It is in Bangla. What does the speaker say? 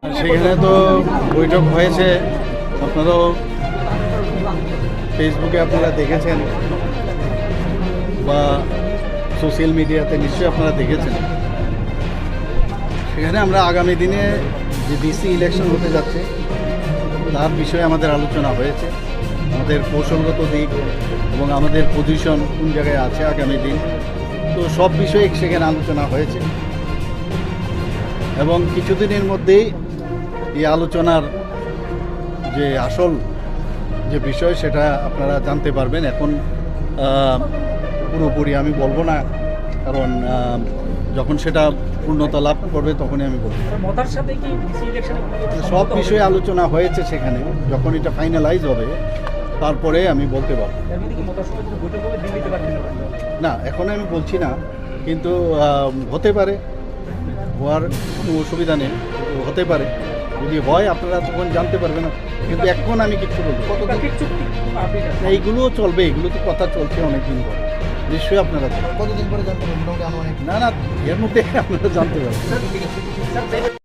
সেখানে তো বৈঠক হয়েছে, আপনারাও ফেসবুকে আপনারা দেখেছেন বা সোশ্যাল মিডিয়াতে নিশ্চয়ই আপনারা দেখেছেন। সেখানে আমরা আগামী দিনে যে ডিসি ইলেকশন হতে যাচ্ছে তার বিষয়ে আমাদের আলোচনা হয়েছে, আমাদের কৌশলগত দিক এবং আমাদের পজিশন কোন জায়গায় আছে আগামী দিন, তো সব বিষয়ে সেখানে আলোচনা হয়েছে এবং কিছুদিনের মধ্যেই এই আলোচনার যে আসল যে বিষয় সেটা আপনারা জানতে পারবেন। এখন পুরোপুরি আমি বলবো না, কারণ যখন সেটা পূর্ণতা লাভ করবে তখনই আমি বলবো। সব বিষয়ে আলোচনা হয়েছে সেখানে, যখন এটা ফাইনালাইজ হবে তারপরে আমি বলতে পারবো। না, এখন আমি বলছি না, কিন্তু হতে পারে, হওয়ার কোনো অসুবিধা নেই, হতে পারে। যদি হয় আপনারা তখন জানতে পারবেন না, কিন্তু এখন আমি কিছু বলবো। এইগুলোও চলবে, এগুলো তো কথা চলছে অনেকদিন পরে, নিশ্চয়ই আপনারা কতদিন পরে জানতে পারবেন? না এর মধ্যে আপনারা জানতে পারবেন।